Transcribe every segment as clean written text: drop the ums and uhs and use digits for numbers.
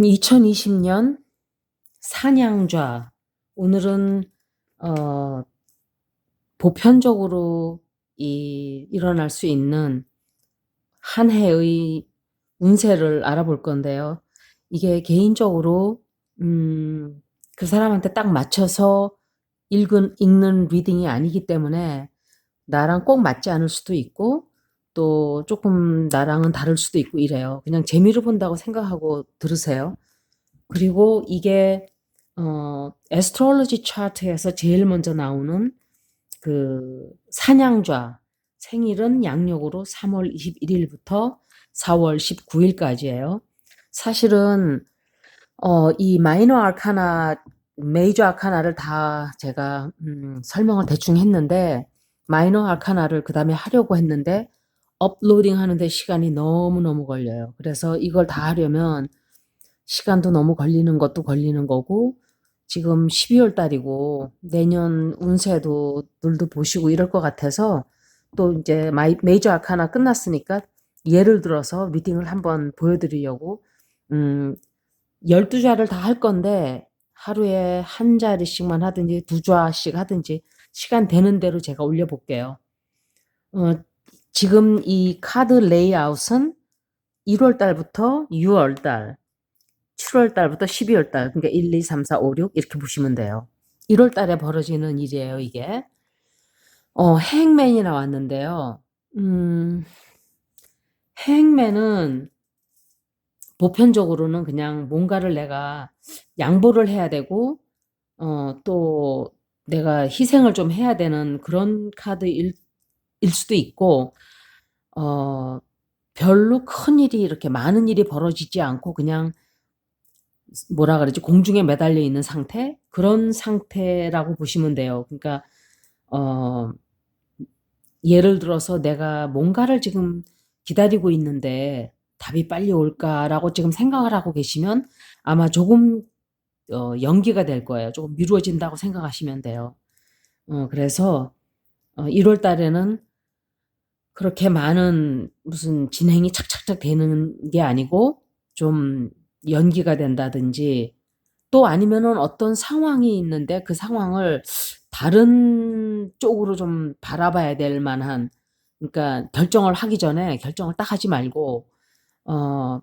2020년 사냥좌. 오늘은 어, 보편적으로 일어날 수 있는 한 해의 운세를 알아볼 건데요. 이게 개인적으로 그 사람한테 딱 맞춰서 읽는 리딩이 아니기 때문에 나랑 꼭 맞지 않을 수도 있고 또 조금 나랑은 다를 수도 있고 이래요. 그냥 재미를 본다고 생각하고 들으세요. 그리고 이게 애스트롤로지 차트에서 제일 먼저 나오는 그 사냥좌, 생일은 양력으로 3월 21일부터 4월 19일까지예요. 사실은 이 마이너 아카나, 메이저 아카나를 다 제가 설명을 대충 했는데 마이너 아카나를 그다음에 하려고 했는데 업로딩 하는데 시간이 너무너무 걸려요. 그래서 이걸 다 하려면 시간도 너무 걸리는 것도 걸리는 거고 지금 12월 달이고 내년 운세도 들도 보시고 이럴 것 같아서 또 이제 메이저 아카나 끝났으니까 예를 들어서 리딩을 한번 보여드리려고 12좌를 다 할 건데 하루에 한 자리씩만 하든지 두 좌씩 하든지 시간 되는 대로 제가 올려볼게요. 어, 지금 이 카드 레이아웃은 1월 달부터 6월 달, 7월 달부터 12월 달, 그러니까 1, 2, 3, 4, 5, 6 이렇게 보시면 돼요. 1월 달에 벌어지는 일이에요, 이게. 행맨이 나왔는데요. 행맨은 보편적으로는 그냥 뭔가를 내가 양보를 해야 되고, 또 내가 희생을 좀 해야 되는 그런 카드일 수도 있고, 어, 별로 큰 일이 이렇게 많은 일이 벌어지지 않고 그냥 뭐라 그러지? 공중에 매달려 있는 상태? 그런 상태라고 보시면 돼요. 그러니까 어 예를 들어서 내가 뭔가를 지금 기다리고 있는데 '답이 빨리 올까?'라고 지금 생각을 하고 계시면 아마 조금 연기가 될 거예요. 조금 미뤄진다고 생각하시면 돼요. 그래서 1월 달에는 그렇게 많은 무슨 진행이 착착착 되는 게 아니고 좀 연기가 된다든지 또 아니면은 어떤 상황이 있는데 그 상황을 다른 쪽으로 좀 바라봐야 될 만한, 그러니까 결정을 하기 전에 결정을 딱 하지 말고 어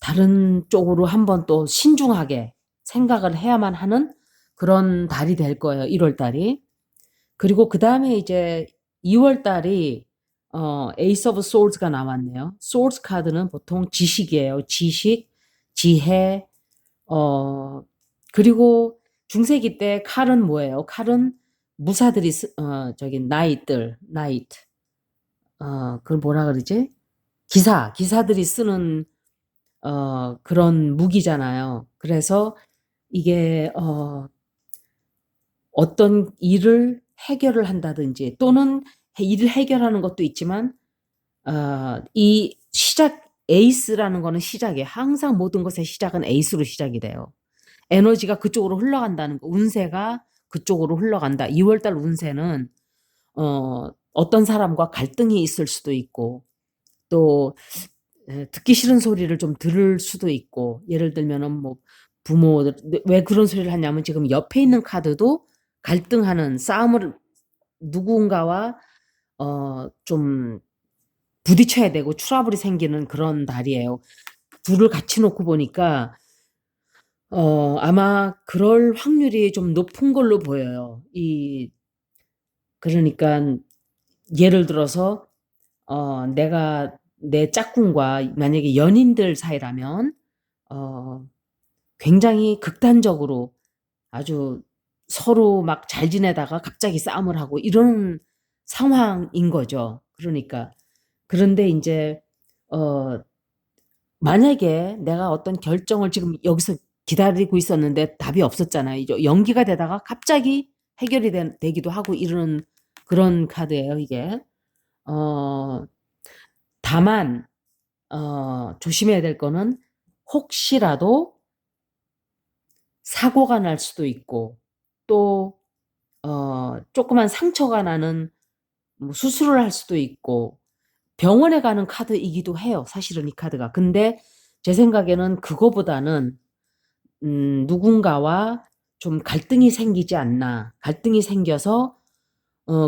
다른 쪽으로 한번 또 신중하게 생각을 해야만 하는 그런 달이 될 거예요, 1월 달이. 그리고 그다음에 이제 2월 달이 에이스 오브 소드가 나왔네요. 소드 카드는 보통 지식이에요. 지식, 지혜, 어 그리고 중세기 때 칼은 뭐예요? 칼은 무사들이 저기 나이트, 그걸 뭐라 그러지? 기사들이 쓰는 그런 무기잖아요. 그래서 이게 어떤 일을 해결을 한다든지 또는 일을 해결하는 것도 있지만 이 에이스라는 거는 시작이에요. 항상 모든 것의 시작은 에이스로 시작이 돼요. 에너지가 그쪽으로 흘러간다는 거, 운세가 그쪽으로 흘러간다. 2월 달 운세는 어떤 사람과 갈등이 있을 수도 있고 또 듣기 싫은 소리를 좀 들을 수도 있고, 예를 들면은 뭐 부모, 왜 그런 소리를 하냐면 지금 옆에 있는 카드도 갈등하는 싸움을 누군가와 좀 부딪혀야 되고 트러블이 생기는 그런 달이에요. 둘을 같이 놓고 보니까 아마 그럴 확률이 좀 높은 걸로 보여요. 그러니깐 예를 들어서 내가 내 짝꿍과 만약에 연인들 사이라면 어 굉장히 극단적으로 아주 서로 막 잘 지내다가 갑자기 싸움을 하고 이런 상황인 거죠. 그러니까. 그런데 인제 어 만약에 내가 어떤 결정을 지금 여기서 기다리고 있었는데 답이 없었잖아요. 이제 연기가 되다가 갑자기 해결이 되기도 하고 이러는 그런 카드예요, 이게. 어 다만 조심해야 될 거는 혹시라도 사고가 날 수도 있고 또 조그만 상처가 나는 뭐 수술을 할 수도 있고 병원에 가는 카드이기도 해요, 사실은 이 카드가. 근데 제 생각에는 그거보다는 누군가와 좀 갈등이 생기지 않나. 갈등이 생겨서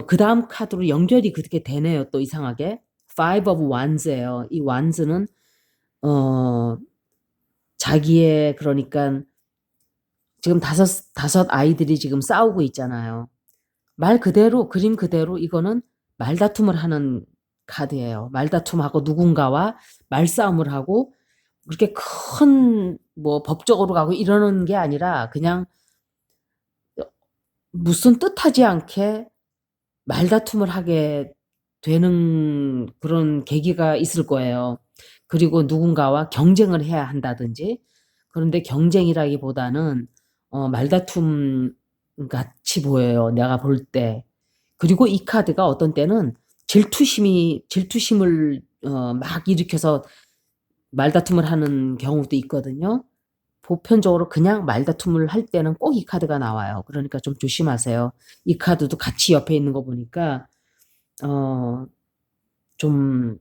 그다음 카드로 연결이 그렇게 되네요. 또 이상하게. Five of Wands예요. 이 Wands는 어 자기의 그러니까 지금 다섯 아이들이 지금 싸우고 있잖아요. 말 그대로 그림 그대로 이거는 말다툼을 하는 카드예요. 말다툼하고 누군가와 말싸움을 하고 그렇게 큰 뭐 법적으로 가고 이러는 게 아니라 그냥 무슨 뜻하지 않게 말다툼을 하게 되는 그런 계기가 있을 거예요. 그리고 누군가와 경쟁을 해야 한다든지. 그런데 경쟁이라기보다는 말다툼 같이 보여요. 내가 볼 때. 그리고 이 카드가 어떤 때는 질투심을 막 일으켜서 말다툼을 하는 경우도 있거든요. 보편적으로 그냥 말다툼을 할 때는 꼭 이 카드가 나와요. 그러니까 좀 조심하세요. 이 카드도 같이 옆에 있는 거 보니까 좀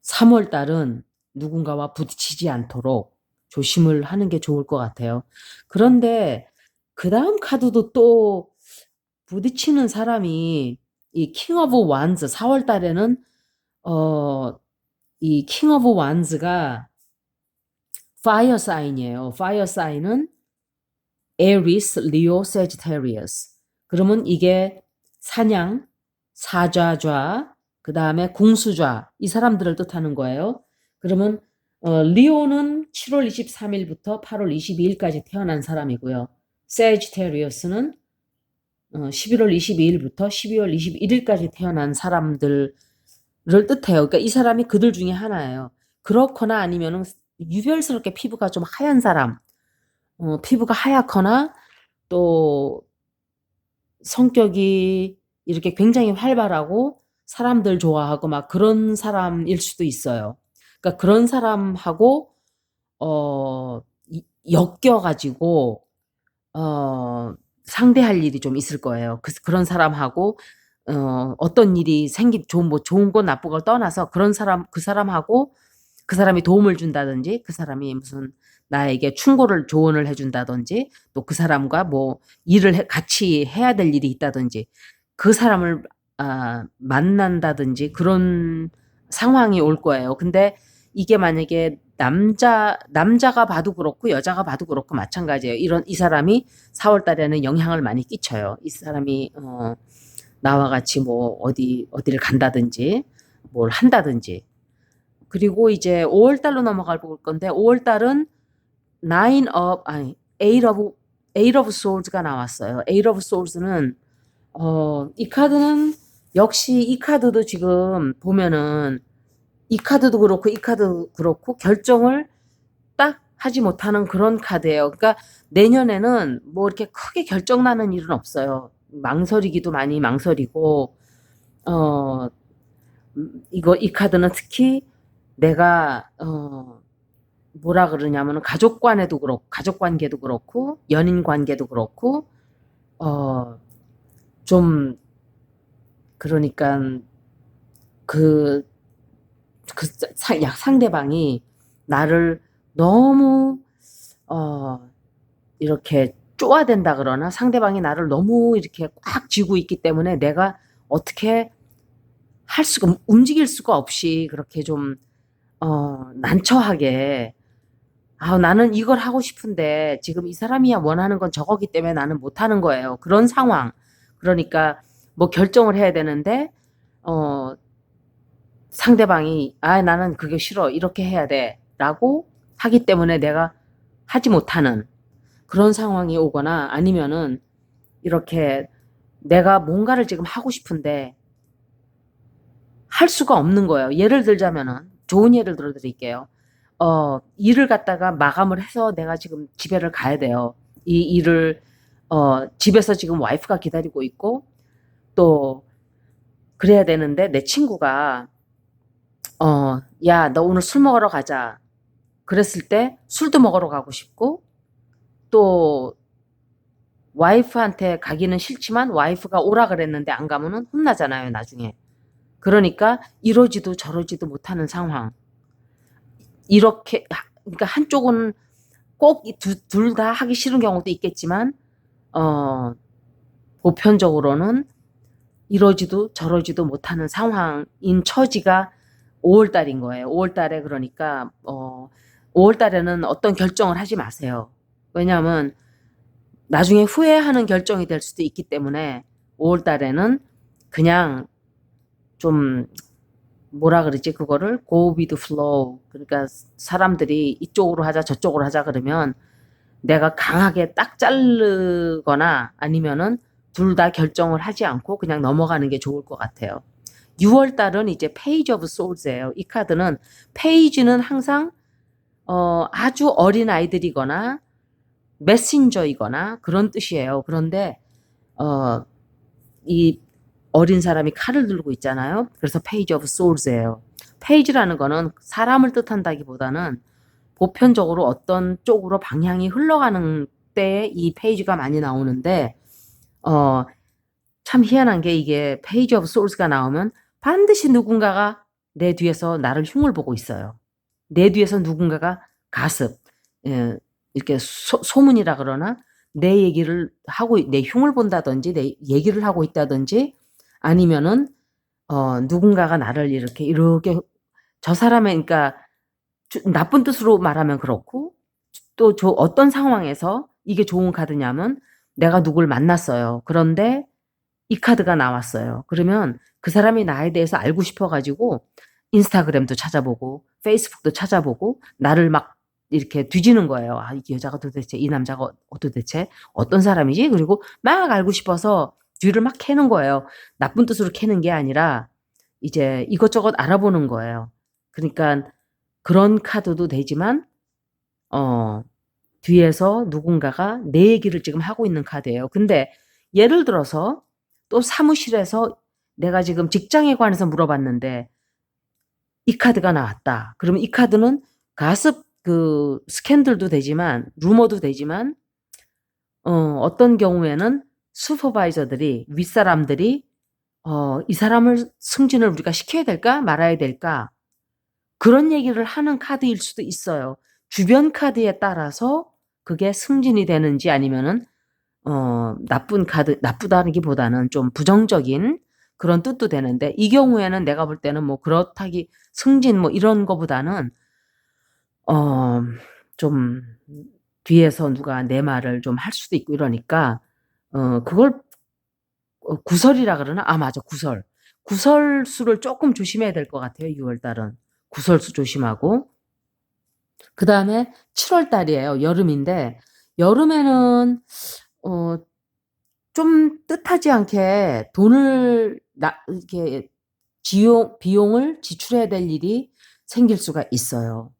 3월 달은 누군가와 부딪히지 않도록 조심을 하는 게 좋을 것 같아요. 그런데 그다음 카드도 또 부딪히는 사람이 이 킹 오브 완즈 4월 달에는 이 킹 오브 완즈가 파이어 사인이에요. 파이어 사인은 에리스, 리오, 세지테리어스. 그러면 이게 사냥, 사좌좌, 그 다음에 궁수좌 이 사람들을 뜻하는 거예요. 그러면 리오는 7월 23일부터 8월 22일까지 태어난 사람이고요. 세지테리어스는 11월 22일부터 12월 21일까지 태어난 사람들을 뜻해요. 그러니까 이 사람이 그들 중에 하나예요. 그렇거나 아니면은 유별스럽게 피부가 좀 하얀 사람, 피부가 하얗거나 또 성격이 이렇게 굉장히 활발하고 사람들 좋아하고 막 그런 사람일 수도 있어요. 그러니까 그런 사람하고 엮여가지고 상대할 일이 좀 있을 거예요. 그런 사람하고 어떤 일이 좋은 거 나쁜 걸 떠나서 그 사람하고 그 사람이 도움을 준다든지 그 사람이 무슨 나에게 조언을 해준다든지 또 그 사람과 뭐 같이 해야 될 일이 있다든지 그 사람을 만난다든지 그런 상황이 올 거예요. 근데 이게 만약에 남자가 봐도 그렇고 여자가 봐도 그렇고 마찬가지예요. 이 사람이 4월 달에는 영향을 많이 끼쳐요. 이 사람이 나와 같이 뭐 어디를 간다든지 뭘 한다든지. 그리고 이제 5월 달로 넘어갈 건데 5월 달은 Eight of Swords가 나왔어요. Eight of Swords는 이 카드는 역시 이 카드도 지금 보면은 이 카드도 그렇고 이 카드도 그렇고 결정을 딱 하지 못하는 그런 카드예요. 그러니까 내년에는 뭐 이렇게 크게 결정 나는 일은 없어요. 망설이기도 많이 망설이고 이 카드는 특히 내가 뭐라 그러냐면은 가족 관계도 그렇고 연인 관계도 그렇고 좀 그러니까 그 상대방이 나를 너무 이렇게 쪼아댄다 그러나 상대방이 나를 너무 이렇게 꽉 쥐고 있기 때문에 내가 어떻게 움직일 수가 없이 그렇게 좀 난처하게 나는 이걸 하고 싶은데 지금 이 사람이 원하는 건 저거기 때문에 나는 못하는 거예요. 그런 상황. 그러니까 뭐 결정을 해야 되는데 상대방이 나는 그게 싫어. 이렇게 해야 돼. 라고 하기 때문에 내가 하지 못하는 그런 상황이 오거나 아니면은 이렇게 내가 뭔가를 지금 하고 싶은데 할 수가 없는 거예요. 예를 들자면은 좋은 예를 들어 드릴게요. 일을 갖다가 마감을 해서 내가 지금 집에를 가야 돼요. 이 일을 집에서 지금 와이프가 기다리고 있고 또 그래야 되는데 내 친구가 야, 너 오늘 술 먹으러 가자. 그랬을 때 술도 먹으러 가고 싶고 또 와이프한테 가기는 싫지만 와이프가 오라 그랬는데 안 가면은 혼나잖아요, 나중에. 그러니까 이러지도 저러지도 못하는 상황. 그러니까 한쪽은 꼭 둘 다 하기 싫은 경우도 있겠지만 보편적으로는 이러지도 저러지도 못하는 상황인 처지가 5월 달인 거예요. 5월 달에 그러니까 5월 달에는 어떤 결정을 하지 마세요. 왜냐하면 나중에 후회하는 결정이 될 수도 있기 때문에 5월 달에는 그냥 좀 뭐라 그러지 그거를 go with the flow. 그러니까 사람들이 이쪽으로 하자 저쪽으로 하자 그러면 내가 강하게 딱 자르거나 아니면은 둘 다 결정을 하지 않고 그냥 넘어가는 게 좋을 것 같아요. 6월 달은 이제 페이지 오브 소울스예요. 이 카드는 페이지는 항상 아주 어린 아이들이거나 메신저이거나 그런 뜻이에요. 그런데 이 어린 사람이 칼을 들고 있잖아요. 그래서 페이지 오브 소울스예요. 페이지라는 거는 사람을 뜻한다기보다는 보편적으로 어떤 쪽으로 방향이 흘러가는 때에 이 페이지가 많이 나오는데 참 희한한 게 이게 페이지 오브 소울스가 나오면 반드시 누군가가 내 뒤에서 나를 흉을 보고 있어요. 내 뒤에서 누군가가 가습, 이렇게 소문이라 그러나 내 얘기를 하고 내 흉을 본다든지 내 얘기를 하고 있다든지 아니면은 누군가가 나를 이렇게 저 사람의 그러니까 나쁜 뜻으로 말하면 그렇고 또 어떤 상황에서 이게 좋은 카드냐면 내가 누굴 만났어요. 그런데 이 카드가 나왔어요. 그러면 그 사람이 나에 대해서 알고 싶어 가지고 인스타그램도 찾아보고 페이스북도 찾아보고 나를 막 이렇게 뒤지는 거예요. 아, 이 여자가 도대체 이 남자가 도대체 어떤 사람이지? 그리고 막 알고 싶어서 뒤를 막 캐는 거예요. 나쁜 뜻으로 캐는 게 아니라 이제 이것저것 알아보는 거예요. 그러니까 그런 카드도 되지만 뒤에서 누군가가 내 얘기를 지금 하고 있는 카드예요. 근데 예를 들어서 또 사무실에서 내가 지금 직장에 관해서 물어봤는데 이 카드가 나왔다. 그러면 이 카드는 가습 스캔들도 되지만 루머도 되지만 어떤 경우에는 슈퍼바이저들이 윗사람들이 이 사람을 승진을 우리가 시켜야 될까 말아야 될까 그런 얘기를 하는 카드일 수도 있어요. 주변 카드에 따라서 그게 승진이 되는지 아니면은 나쁘다기보다는 좀 부정적인 그런 뜻도 되는데 이 경우에는 내가 볼 때는 뭐 그렇다기 승진 뭐 이런 거보다는 좀 뒤에서 누가 내 말을 좀 할 수도 있고 이러니까 그걸 구설이라 그러나? 아 맞아 구설. 구설수를 조금 조심해야 될 것 같아요 6월 달은. 구설수 조심하고. 그다음에 7월 달이에요. 여름인데 여름에는 좀 뜻하지 않게 돈을 이렇게 비용을 지출해야 될 일이 생길 수가 있어요.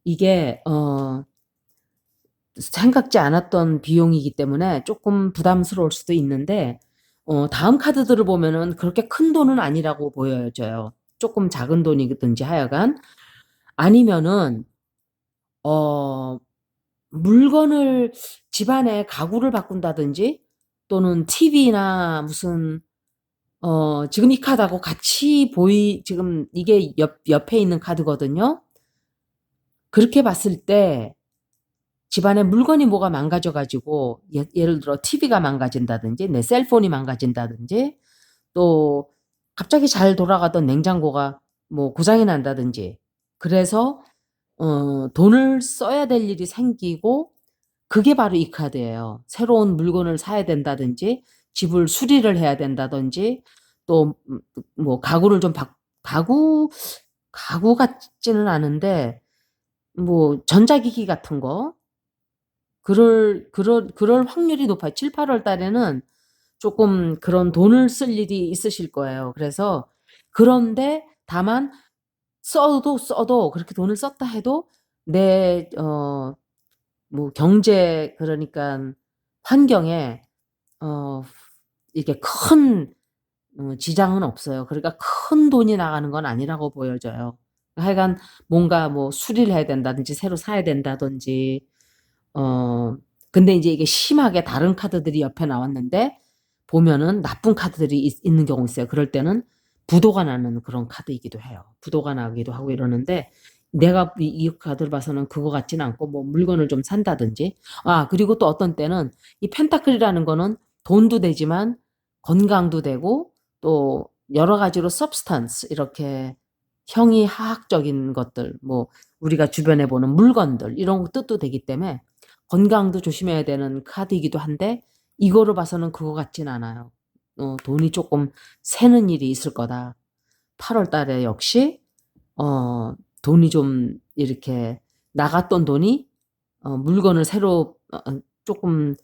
이게 생각지 않았던 비용이기 때문에 조금 부담스러울 수도 있는데 다음 카드들을 보면은 그렇게 큰 돈은 아니라고 보여져요. 조금 작은 돈이든지 하여간 아니면은 물건을 집안에 가구를 바꾼다든지 또는 TV나 무슨 지금 이 카드하고 같이 지금 이게 옆에 있는 카드거든요. 그렇게 봤을 때 집안에 물건이 뭐가 망가져 가지고 예를 들어 TV가 망가진다든지 내 셀폰이 망가진다든지 또 갑자기 잘 돌아가던 냉장고가 뭐 고장이 난다든지 그래서 돈을 써야 될 일이 생기고 그게 바로 이 카드예요. 새로운 물건을 사야 된다든지 집을 수리를 해야 된다든지 또 뭐 가구 같지는 않은데 뭐 전자기기 같은 거 그럴 확률이 높아요. 7-8 월 달에는 조금 그런 돈을 쓸 일이 있으실 거예요. 그래서 그런데 다만 써도 그렇게 돈을 썼다 해도 내 뭐 경제 그러니깐 환경에 이렇게 큰 지장은 없어요. 그러니까 큰 돈이 나가는 건 아니라고 보여져요. 하여간 뭔가 뭐 수리를 해야 된다든지 새로 사야 된다든지 근데 인제 이게 심하게 다른 카드들이 옆에 나왔는데 보면은 나쁜 카드들이 있는 경우 있어요. 그럴 때는 부도가 나는 그런 카드이기도 해요. 부도가 나기도 하고 이러는데 내가 이 카드를 봐서는 그거 같지는 않고 뭐 물건을 좀 산다든지. 그리고 또 어떤 때는 이 펜타클이라는 거는 돈도 되지만 건강도 되고 또 여러 가지로 substance 이렇게 형이 화학적인 것들 뭐 우리가 주변에 보는 물건들 이런 거 뜻도 되기 때문에 건강도 조심해야 되는 카드이기도 한데 이거로 봐서는 그거 같진 않아요. 돈이 조금 새는 일이 있을 거다. 8월 달에 역시 돈이 좀 이렇게 나갔던 돈이 물건을 새로 조금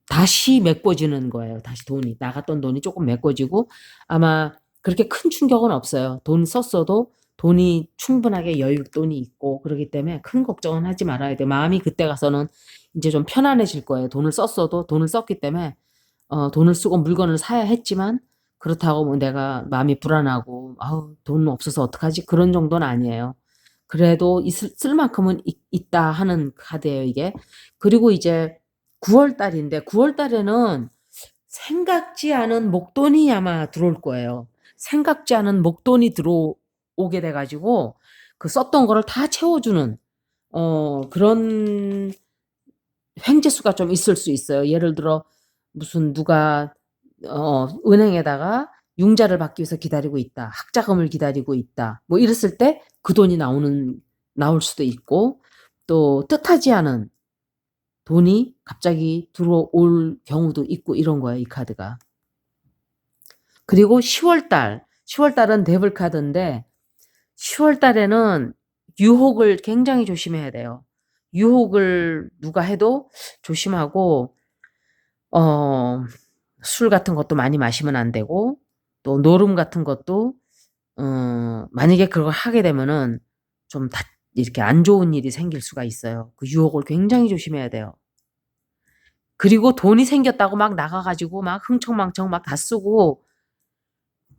다시 메꿔지는 거예요. 다시 돈이 나갔던 돈이 조금 메꿔지고 아마 그렇게 큰 충격은 없어요. 돈 썼어도 돈이 충분하게 여윳돈이 있고 그러기 때문에 큰 걱정은 하지 말아야 돼요. 마음이 그때 가서는 이제 좀 편안해질 거예요. 돈을 썼어도 돈을 썼기 때문에 돈을 쓰고 물건을 사야 했지만 그렇다고 뭐 내가 마음이 불안하고 아우 돈 없어서 어떡하지 그런 정도는 아니에요. 그래도 쓸 만큼은 있다 하는 카드예요, 이게. 그리고 이제 9월 달인데 9월 달에는 생각지 않은 목돈이 아마 들어올 거예요. 생각지 않은 목돈이 들어오게 돼 가지고 그 썼던 거를 다 채워주는 그런 횡재수가 좀 있을 수 있어요. 예를 들어 무슨 누가 은행에다가 융자를 받기 위해서 기다리고 있다. 학자금을 기다리고 있다. 뭐 이랬을 때 그 돈이 나올 수도 있고 또 뜻하지 않은 돈이 갑자기 들어올 경우도 있고 이런 거예요, 이 카드가. 그리고 10월 달. 10월 달은 데블 카드인데 10월 달에는 유혹을 굉장히 조심해야 돼요. 유혹을 누가 해도 조심하고 술 같은 것도 많이 마시면 안 되고 또 노름 같은 것도 만약에 그걸 하게 되면은 좀 이렇게 안 좋은 일이 생길 수가 있어요. 그 유혹을 굉장히 조심해야 돼요. 그리고 돈이 생겼다고 막 나가 가지고 막 흥청망청 막 다 쓰고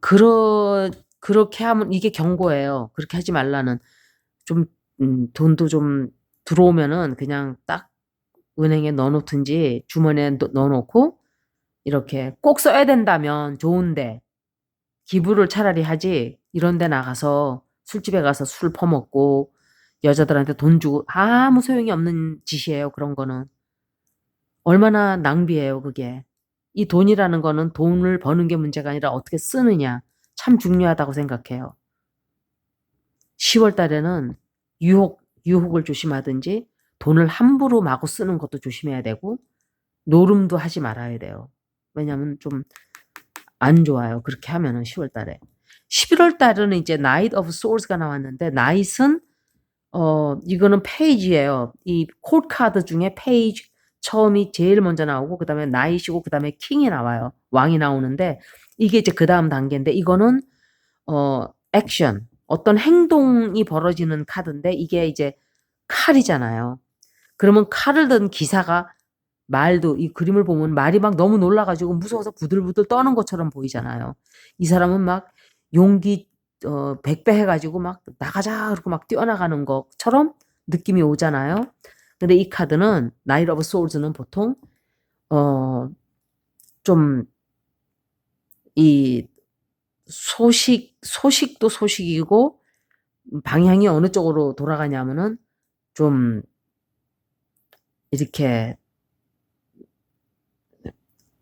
그렇게 하면 이게 경고예요. 그렇게 하지 말라는. 좀 돈도 좀 들어오면은 그냥 딱 은행에 넣어 놓든지 주머니에 넣어 놓고 이렇게 꼭 써야 된다면 좋은데 기부를 차라리 하지 이런 데 나가서 술집에 가서 술 퍼먹고 여자들한테 돈 주고 아무 소용이 없는 짓이에요, 그런 거는. 얼마나 낭비예요, 그게. 이 돈이라는 거는 돈을 버는 게 문제가 아니라 어떻게 쓰느냐 참 중요하다고 생각해요. 10월 달에는 유혹을 조심하든지 돈을 함부로 마구 쓰는 것도 조심해야 되고 노름도 하지 말아야 돼요. 왜냐면 좀 안 좋아요. 그렇게 하면은 10월 달에. 11월 달은 이제 Knight of Swords가 나왔는데 Knight은 이거는 페이지예요. 이 콜 카드 중에 페이지 처음이 제일 먼저 나오고 그다음에 Knight이고 그다음에 킹이 나와요. 왕이 나오는데 이게 이제 그다음 단계인데 이거는 액션 어떤 행동이 벌어지는 카드인데 이게 이제 칼이잖아요. 그러면 칼을 든 기사가 말도 이 그림을 보면 말이 막 너무 놀라 가지고 무서워서 부들부들 떠는 것처럼 보이잖아요. 이 사람은 막 용기 100배 해 가지고 막 "나가자." 그러고 막 뛰어나가는 것처럼 느낌이 오잖아요. 근데 이 카드는 나이트 오브 소울즈는 보통 좀 이 소식도 소식이고 방향이 어느 쪽으로 돌아가냐면은 좀 이렇게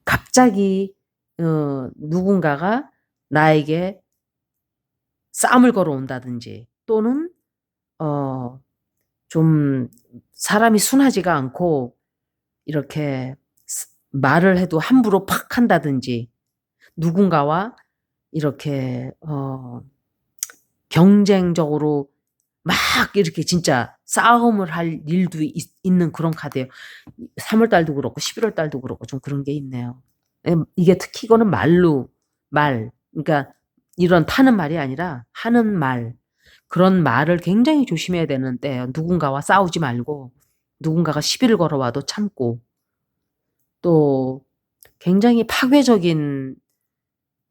갑자기 누군가가 나에게 싸움을 걸어온다든지 또는 좀 사람이 순하지가 않고 이렇게 말을 해도 함부로 팍 한다든지 누군가와 이렇게 경쟁적으로 막 이렇게 진짜 싸움을 할 일도 있는 그런 카드예요. 3월 달도 그렇고 11월 달도 그렇고 좀 그런 게 있네요. 이게 특히 이거는 말 그러니까 이런 타는 말이 아니라 하는 말 그런 말을 굉장히 조심해야 되는 때예요. 누군가와 싸우지 말고 누군가가 시비를 걸어와도 참고 또 굉장히 파괴적인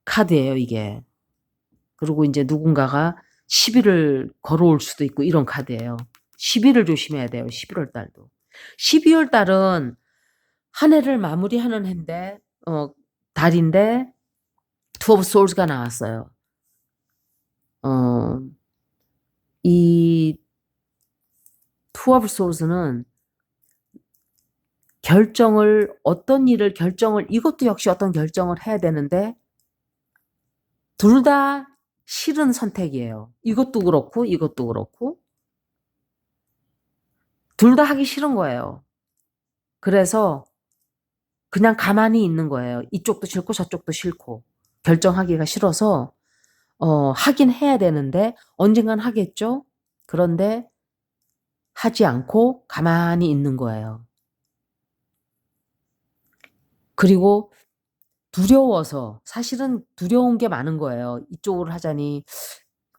카드예요, 이게. 그리고 인제 누군가가 시비를 걸어올 수도 있고 이런 카드예요. 시비를 조심해야 돼요, 11월 달도. 12월 달은 한 해를 마무리하는 해인데 달인데 투 오브 소울스가 나왔어요. 어 이 투 오브 소울스는 어떤 일을 이것도 역시 어떤 결정을 해야 되는데 둘 다 싫은 선택이에요. 이것도 그렇고 이것도 그렇고 둘 다 하기 싫은 거예요. 그래서 그냥 가만히 있는 거예요. 이쪽도 싫고 저쪽도 싫고 결정하기가 싫어서 하긴 해야 되는데 언젠간 하겠죠. 그런데 하지 않고 가만히 있는 거예요. 그리고 두려워서 사실은 두려운 게 많은 거예요. 이쪽으로 하자니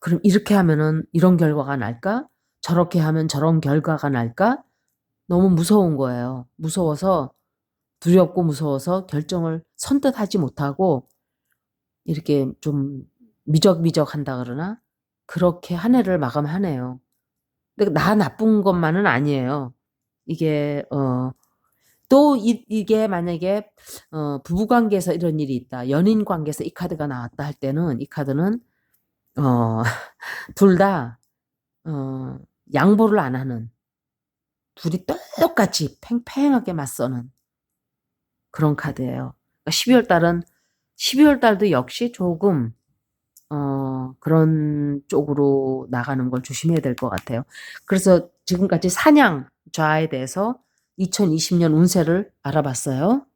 그럼 이렇게 하면은 이런 결과가 날까? 저렇게 하면 저런 결과가 날까? 너무 무서운 거예요. 두렵고 무서워서 결정을 선뜻 하지 못하고 이렇게 좀 미적미적 한다 그러나? 그렇게 한 해를 마감하네요. 근데 나 나쁜 것만은 아니에요. 이게 또 이게 만약에 부부 관계에서 이런 일이 있다. 연인 관계에서 이 카드가 나왔다 할 때는 이 카드는 어 둘 다 양보를 안 하는 둘이 똑같이 팽팽하게 맞서는 그런 카드예요. 그러니까 12월 달도 역시 조금 그런 쪽으로 나가는 걸 조심해야 될 것 같아요. 그래서 지금까지 사냥 좌에 대해서 2020년 운세를 알아봤어요.